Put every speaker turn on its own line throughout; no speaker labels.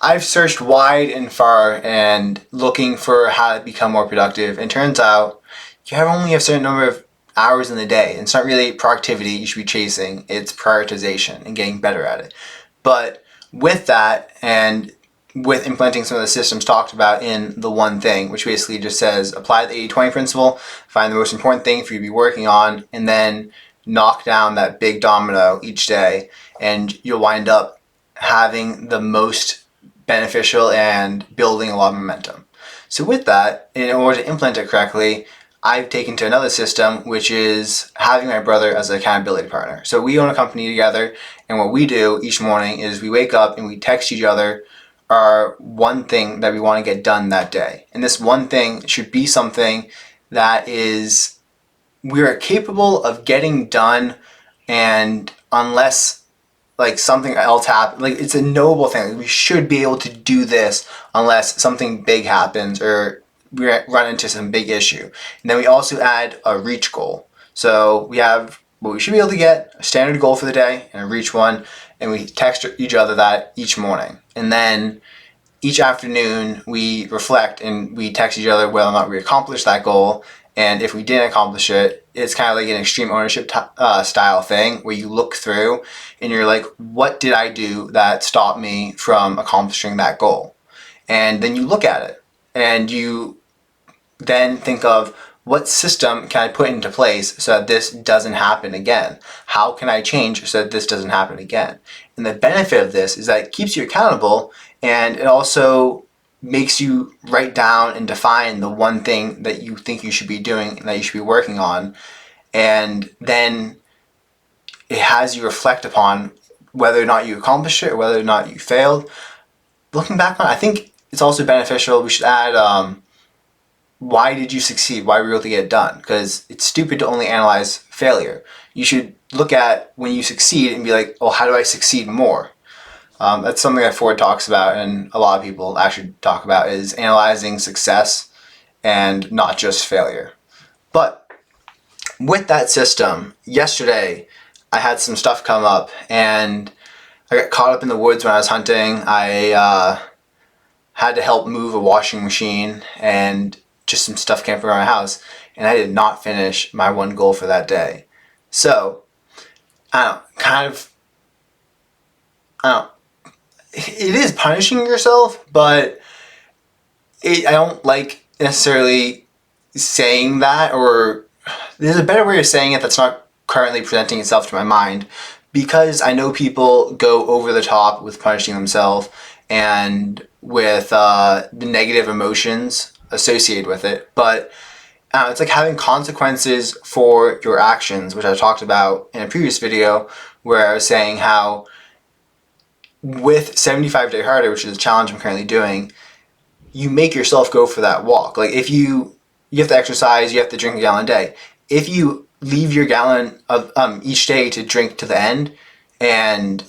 I've searched wide and far and looking for how to become more productive, and turns out you only have a certain number of hours in the day. And it's not really productivity you should be chasing, it's prioritization and getting better at it. But with that, and with implementing some of the systems talked about in the one thing, which basically just says apply the 80-20 principle, find the most important thing for you to be working on, and then knock down that big domino each day, and you'll wind up having the most beneficial and building a lot of momentum. So with that, in order to implement it correctly, I've taken to another system, which is having my brother as an accountability partner. So we own a company together, and what we do each morning is we wake up and we text each other our one thing that we want to get done that day. And this one thing should be something that is we're capable of getting done, and unless like something else happens, like it's a knowable thing. We should be able to do this unless something big happens or we run into some big issue. And then we also add a reach goal. So we have what we should be able to get, a standard goal for the day and a reach one, and we text each other that each morning. And then each afternoon we reflect and we text each other whether or not we accomplished that goal. And if we didn't accomplish it, it's kind of like an extreme ownership style thing where you look through and you're like, what did I do that stopped me from accomplishing that goal? And then you look at it and you then think of, what system can I put into place so that this doesn't happen again? How can I change so that this doesn't happen again? And the benefit of this is that it keeps you accountable, and it also makes you write down and define the one thing that you think you should be doing and that you should be working on. And then it has you reflect upon whether or not you accomplished it or whether or not you failed. Looking back on it, I think it's also beneficial. We should add why did you succeed? Why were you able to get it done? Because it's stupid to only analyze failure. You should look at when you succeed and be like, oh, how do I succeed more? That's something that Ford talks about, and a lot of people actually talk about, is analyzing success and not just failure. But with that system, yesterday I had some stuff come up and I got caught up in the woods when I was hunting. I had to help move a washing machine and just some stuff came up around my house, and I did not finish my one goal for that day. So, I don't know, it is punishing yourself, but I don't like necessarily saying that, or there's a better way of saying it that's not currently presenting itself to my mind, because I know people go over the top with punishing themselves and with the negative emotions associated with it. But it's like having consequences for your actions, which I talked about in a previous video, where I was saying how with 75 Day Harder, which is a challenge I'm currently doing, you make yourself go for that walk. Like if you have to exercise, you have to drink a gallon a day. If you leave your gallon of each day to drink to the end, and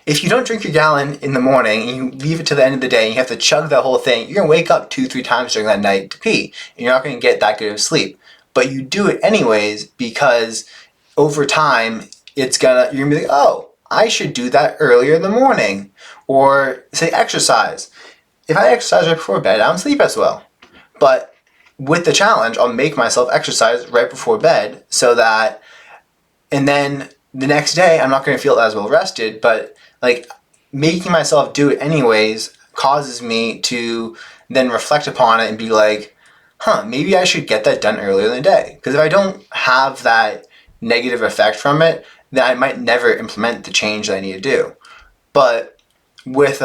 if you don't drink your gallon in the morning and you leave it to the end of the day and you have to chug that whole thing, you're going to wake up 2-3 times during that night to pee, and you're not going to get that good of sleep. But you do it anyways because over time you're going to be like, oh, I should do that earlier in the morning. Or say exercise. If I exercise right before bed, I don't sleep as well. But with the challenge, I'll make myself exercise right before bed so that, and then the next day I'm not going to feel as well rested, but like making myself do it anyways causes me to then reflect upon it and be like, maybe I should get that done earlier in the day. Because if I don't have that negative effect from it, then I might never implement the change that I need to do. But with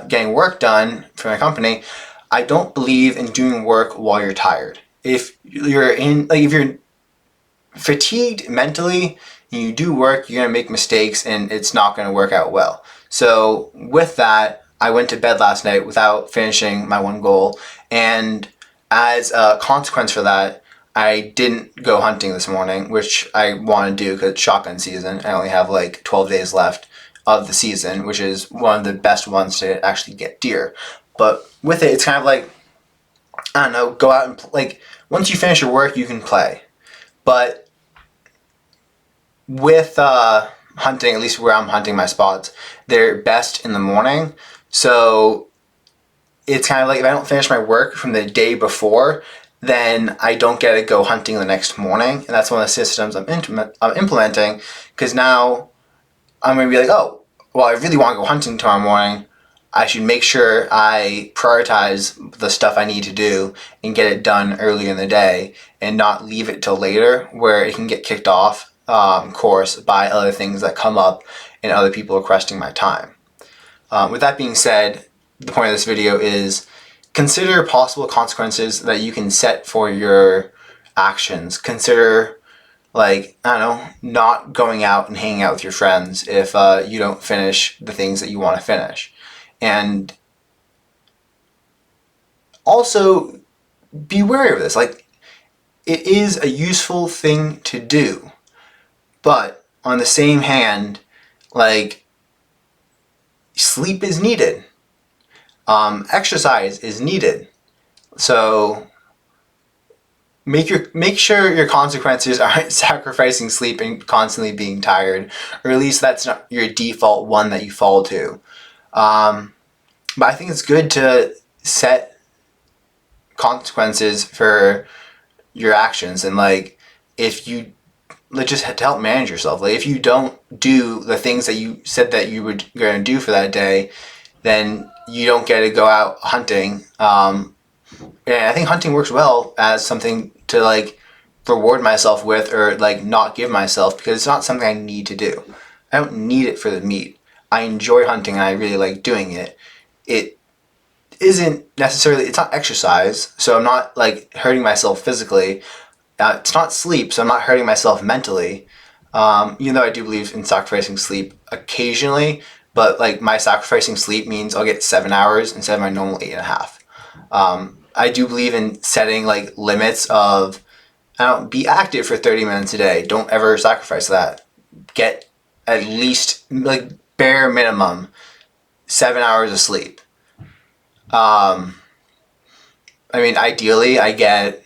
getting work done for my company, I don't believe in doing work while you're tired. If you're fatigued mentally and you do work, you're going to make mistakes and it's not going to work out well. So with that, I went to bed last night without finishing my one goal, and as a consequence for that, I didn't go hunting this morning, which I want to do because it's shotgun season. I only have like 12 days left of the season, which is one of the best ones to actually get deer. But with it, it's kind of like, I don't know, go out and once you finish your work, you can play. But with hunting, at least where I'm hunting my spots, they're best in the morning. So it's kind of like if I don't finish my work from the day before, then I don't get to go hunting the next morning. And that's one of the systems I'm implementing, because now I'm going to be like, oh, well, I really want to go hunting tomorrow morning. I should make sure I prioritize the stuff I need to do and get it done early in the day and not leave it till later where it can get kicked off course by other things that come up and other people requesting my time. With that being said, the point of this video is consider possible consequences that you can set for your actions. Consider, like, I don't know, not going out and hanging out with your friends if you don't finish the things that you want to finish. And also be wary of this. Like, it is a useful thing to do, but on the same hand, like, sleep is needed. Exercise is needed. So make sure your consequences aren't sacrificing sleep and constantly being tired, or at least that's not your default one that you fall to. But I think it's good to set consequences for your actions, and like, if you, like, just to help manage yourself, like, if you don't do the things that you said that you were going to do for that day, then you don't get to go out hunting. And I think hunting works well as something to, like, reward myself with, or like not give myself, because it's not something I need to do. I don't need it for the meat. I enjoy hunting and I really like doing it. It isn't necessarily, it's not exercise, so I'm not like hurting myself physically. It's not sleep, so I'm not hurting myself mentally. Even though I do believe in sacrificing sleep occasionally, but like, my sacrificing sleep means I'll get 7 hours instead of my normal 8.5. I do believe in setting like limits of, be active for 30 minutes a day. Don't ever sacrifice that. Get at least, like, bare minimum 7 hours of sleep. I mean, ideally I get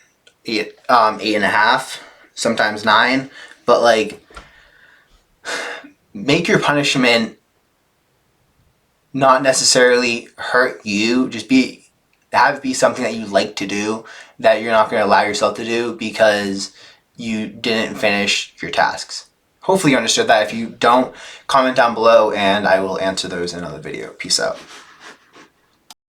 8.5, sometimes 9, but like, make your punishment not necessarily hurt you. Just have it be something that you like to do, that you're not going to allow yourself to do because you didn't finish your tasks. Hopefully you understood that. If you don't, comment down below and I will answer those in another video. Peace out.